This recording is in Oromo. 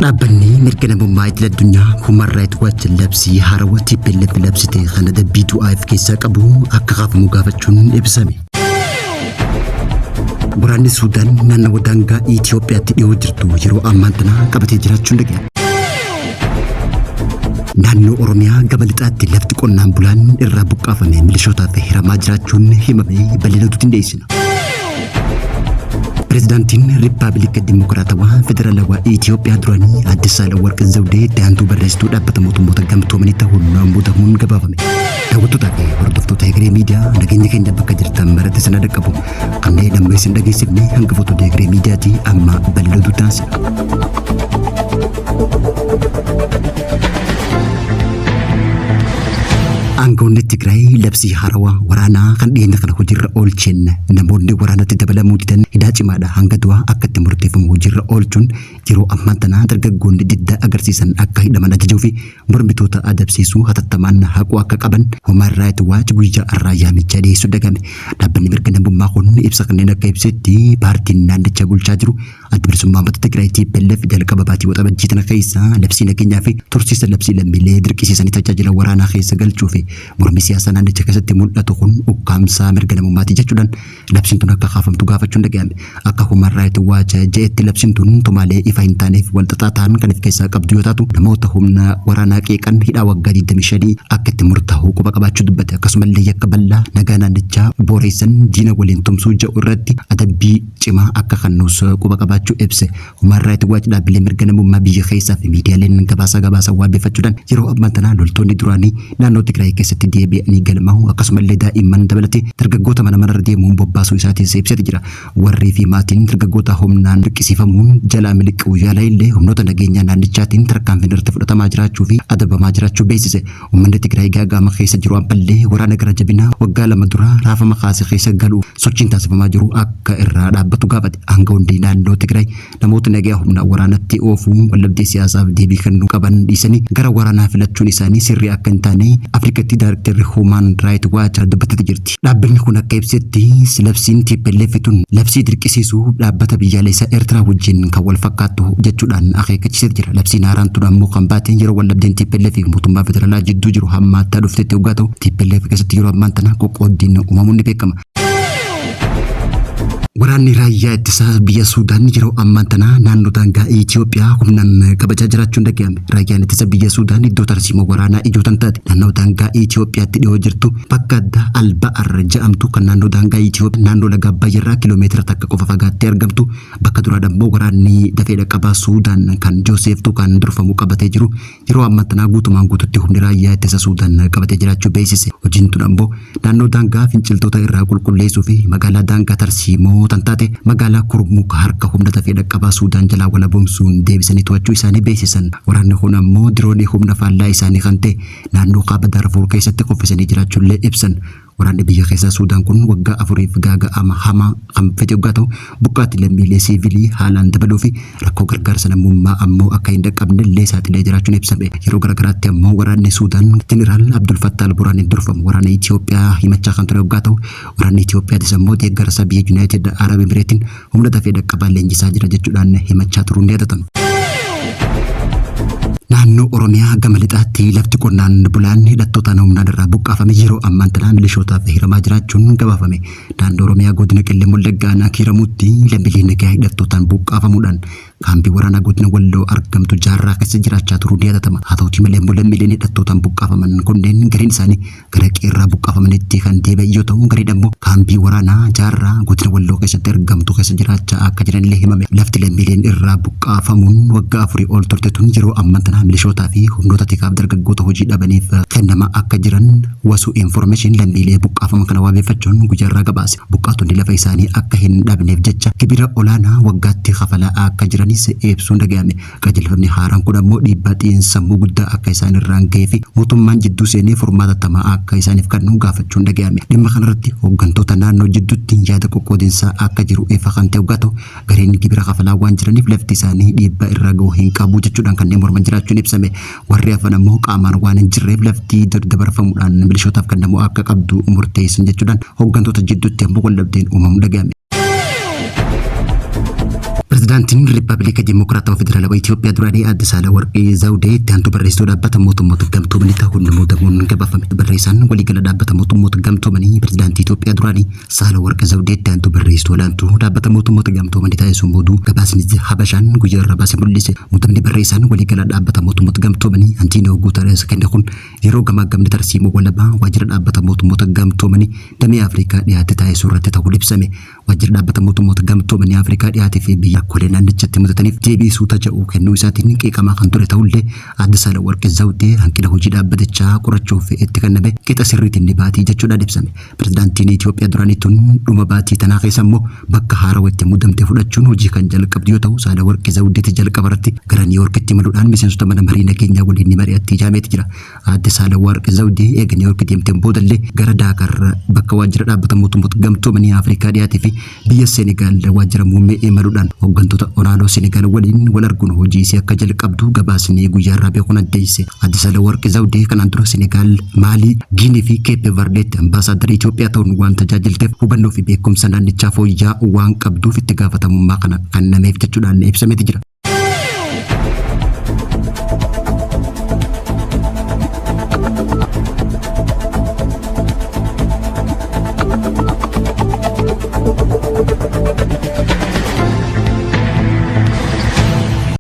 Dhaabbanni mirga namummaa idil addunyaa Human Rights Watch labsii haarawaa TPLF labsite kana WTF keessaa qabu akka kaafamu gaafachuun ibsame. Waraanni Suudaan naannawaa daangaa Itoophiyaatti dhiyoo jirtu yeroo ammaan tana qabatee jiraachuun dhaga'ame. Naannoo Oromiyaa gama lixaatti lafti qonnaan bulaan irraa buqqaafame milishootaaf hiramaa jiraachuun himamee bal'inatuutti hin dhiyeessina. Pireezidaantiin Riippaabilika Dimokiraatawaa Federaalawaa Itoophiyaa duraanii Aadde Saahilewarq Zawudee daantuu barreessituu dhaabbata mootummoota gamtoomanii ta'uun muudamuun gabaafame. Daawwattootaa fi hordoftoota Egeree Miidiyaa nageenya keenya bakka jirtan maratti sana dhaqqabu. Kanneen amma isin dhageessifne hangafoota Egeree Miidiyaatii amma bal'inatu taasisa. Aangawoonni Tigraay labsii haarawaa waraanaa kan dhiyeenya kana hojiirra oolcheen namoonni waraanatti dabalamuu didan hidhaa cimaadha hanga du'aa akka itti murteeffamu hojiirra oolchuun yeroo ammaan tana dargaggoonni diddaa agarsiisan akka hidhaman ajajuu fi mormitoota adabsiisuu hatattamaan haquu akka qaban Human Rights Watch guyyaa har'aa yaamichaa dhiyeessuu dhagame. Dhaabbanni mirga namummaa kun ibsa kanneen akka ibsetti paartiin naannicha bulchaa jiru Adda Bilisummaa Uummata Tigraay TPLF jalqaba baatii waxabajjii tana keessa labsii nageenyaa fi tursiisa labsii lammiilee dirqisiisanii tajaajila waraanaa keessa galchuu fi mormii siyaasaa naannicha keessatti mul'atu kun ukkaamsaa mirga namummaati jechuudhaan labsiin tun akka kaafamtu gaafachuun dhaga'ame. Akka Human Rights Watch jedhetti labsiin tun tumaalee ifa hin taaneef walxaxaa ta'an kan of keessaa qabdu yoo taatu namoota humna waraanaa qeeqan hidhaa waggaa 25 akka itti murtaa'u quba qabaachuu dubbate. Akkasumallee yakka bal'aa nagaa naannichaa booreessan diina waliin tumsuu jedhu irratti adabbii cimaa akka kennuus quba qabaachuu ibse. Human Rights Watch dhaabbilee mirga namummaa biyya keessaa fi miidiyaaleen gabaasa waabeffachuudhaan yeroo ammaa tana loltoonni duraanii naannoo Tigraay keessatti deebi'anii galmaa'u akkasumallee daa'imman dabalatee dargaggoota mana manarra deemuun bobbaasuu isaatiin ibsatee jira. Warrii fi maatiin dargaggoota humnaan dirqisiifamuun jalaa miliquu yaala illee humnoota nageenyaa naannichaatiin tarkaanfiin irratti fudhatamaa jiraachuu fi adabamaa jiraachuu beeksise. Uummanni Tigraay gaaga'ama keessa jiru ammallee waraana gara jabinaa waggaa 2 dura raafama kaase keessa galu sochiin taasifamaa jiru akka irraa dhaabbatu gaafate. Aangawoonni naannoo Tigraay namoota nagaa humna waraanatti oofuu wallabdee siyaasaaf deebii kennuu qaban dhiisanii gara waraanaa filachuun isaanii sirrii akka hin taane Afrikatti Daarektarri Human Rights Watch dubbatee jirti. Dhaabbanni kun akka ibsetti labsiin TPLF tun labsii dirqisiisuu dhaabbata biyyaalessaa Eertiraa wajjin kan wal fakkaatu jechuudhaan akeekkachiisee jira. Labsiin haaraan tun ammoo kan baate yeroo wallabdeen TPLF fi mootummaa federaalaa jidduu jiru hammaachaa dhuftetti waggaa ta'u TPLF keessatti yeroo ammaan tana qoqqooddiin uumamuun ni beekama. Waraanni raayyaa ittisa biyya Suudaan yeroo ammaan tana naannoo daangaa Itoophiyaa humnaan kabajaa jiraachuun dhaga'ame. Raayyaan ittisa biyya Suudaan iddoo tarsiimoo waraanaa ijoo taate naannoo daangaa Itoophiyaatti dhiyoo jirtu bakka adda Alba'ar jedhamtu kan naannoo daangaa Itoophiyaa naannoo laga Abbayyaarraa kiiloomeetira takka qofa fagaattee argamtu. Bakka duraa dammoo waraanni dafee dhaqqabaa Suudaan kan Joosef kan durfamu qabatee jiru yeroo ammaan tana guutumaan guututti humni raayyaa ittisa Suudaan qabatee jiraachuu beeksise. Hojiin tun ammoo naannoo daangaa finciltoota irraa qulqulleessuu fi magaalaa daangaa tarsiimoo tantaate magaalaa Kurmuk harka humna dafee dhaqqabaa Suudaan jalaa walabomsuun deebisanii to'achuu isaanii beeksisan. Waraanni kun ammoo diroonii humna faallaa isaanii kan ta'e naannoo kaaba Darfuur keessatti qoffisanii jiraachuullee ibsan. Waraanni biyya keessaa Suudaan kun waggaa 4f gaaga'ama hamaa kan fite waggaa ta'u buqqaatti lammiilee siivilii haalaan dabaluu fi rakkoo gargaarsa namummaa ammoo akka hin dhaqqabne illee saaxilee jiraachuun ibsame. Yeroo garagaraatti ammoo waraanni Suudaan Jeneraal Abdul Fattah al-Burhaaniin durfamu waraana Itoophiyaa himachaa kan ture waggaa ta'u waraanni Itoophiyaatis ammoo deeggarsa biyya United Arab Emirates humna dafee dhaqqabaa leenjisaa jira jechuudhaan himachaa turuun ni yaadatama. Naannoo Oromiyaa gama lixaatti lafti qonnaan bulaan hidhattoota humnaan irraa buqqaafame yeroo ammaan tana milishootaaf hiramaa jiraachuun gabaafame. Naannoo Oromiyaa godina Qellem Wallaggaa Kiiramuutti lammiileen nagaa hidhattootaan buqqaafamuudhaan kaambii waraanaa godina Walloo argamtu Jaarraa keessa jiraachaa turuu ni yaadatama. Haa ta'uutii malee lammiileen hidhattootaan buqqaafaman kunneen gariin isaanii gara qeerraa buqqaafamanitti kan deebi'an yoo ta'u gariin ammoo kaambii waraanaa Jaarraa godina Walloo keessatti argamtu keessa jiraachaa akka jiranillee himame. Lafti lammiileen irraa buqqaafamuun waggaa 4 ol turte tun yeroo ammaan tana milishootaa fi humnoota tikaaf dargaggoota hojii dhabaniif kennamaa akka jiran wasu information lammiilee buqqaafaman kana waabeffachuun guyyaarraa gabaase. Buqqaatonni lafa isaanii akka hin dhabneef jecha gibira olaanaa waggaatti kafalaa akka jiranis ibsuun dhaga'ame. Qajeelfamni haaraan kun ammoo dhiibbaa xiinsammuu guddaa akka isaan irraan ga'ee fi mootummaan jidduu seenee furmaata tamaa akka isaaniif kennu gaafachuun dhaga'ame. Dhimma kanarratti hooggantoota naannoo jidduutti yaada qoqqoodinsaa akka jiru ifa kan ta'e waggaa ta'u gareen gibira kafalaa waan jiraniif lafti isaanii dhiibbaa irra ga'uu hin qabu jechuudhaan kanneen morman jiraachuun ibsame. Warri hafan ammoo qaamaan waan hin jirreef lafti dabarfamuudhaan milishootaaf kennamuu akka qabdu murteessan jechuudhaan hooggantoota jidduutti ammoo waldhabdeen uumamu dhaga'ame. Pirezidaantiin Riippaabilika Dimokiraatawaa Federaalawaa Itoophiyaa duraanii Aadde Saahilewarq Zawudee itti aantuu barreessituu dhaabbata mootummoota gamtoomanii ta'uun muudamuun gabaafame. Barreessaan waliigala dhaabbata mootummoota gamtoomanii pirezidaantii Itoophiyaa duraanii Saahilewarq Zawudee itti aantuu barreessituu olaantuu dhaabbata mootummoota gamtoomanii taasisuun booduu gabaasni Habashaan guyyaa irraa baasee mul'ise. Muudamni barreessaan waliigala dhaabbata mootummoota gamtoomanii Antiiniyoo Guuterees kenne kun yeroo gamaggamni tarsiimoo walabaa waajjira dhaabbata mootummoota gamtoomanii damee Afrikaa dhiyaate taasisuu irratti ta'uu ibsame. Waajjira dhaabbata mootummoota gamtoomanii Afrikaa dhiyaate fi biyya koleen naannichatti mudataniif deebisuu taja'uu kennuu isaatiin qeeqamaa kan ture ta'ullee Aadde Saahilewarq Zawudee hanqina hojii dhaabbatichaa qorachuuf itti kenname qixa sirriitiin ni baatii jechuudhaan ibsame. Pirezidaantiin Itoophiyaa duraanii tun dhuma baatii tanaa keessa immoo bakka haarawatti muudamtee fudhachuun hojii kan jalqabdu yoo ta'u Saahilewarq Zawudeetti jalqaba irratti gara Niiwuorkitti imaluudhaan miseensota mana marii nageenyaa waliin ni mari'atti jaameeti jira. Aadde Saahilewarq Zawudee eega Niiwuork deemteen boodallee gara Daakaar bakka waajjira dhaabbata mootummoota gamtoomanii Afrikaa dhiyaate fi biyya Senegaal waajjira muummee imaluudhaan hooggantoota olaanoo Senegaal waliin wal arguun hojii isii akka jalqabdu gabaasni guyyaa irraa beekuun addeesse. Aadde Saahilewarq Zawudee kanaan dura Senegaal, Maalii, Giinii fi Keepe Verdeetti ambaasaaddara Itoophiyaa ta'uun waan tajaajilteef hubannoo fi beekumsa naannichaa fooyya'aa waan qabduuf itti gaafatamummaa kana kennameef jechuudhaan ibsameeti jira.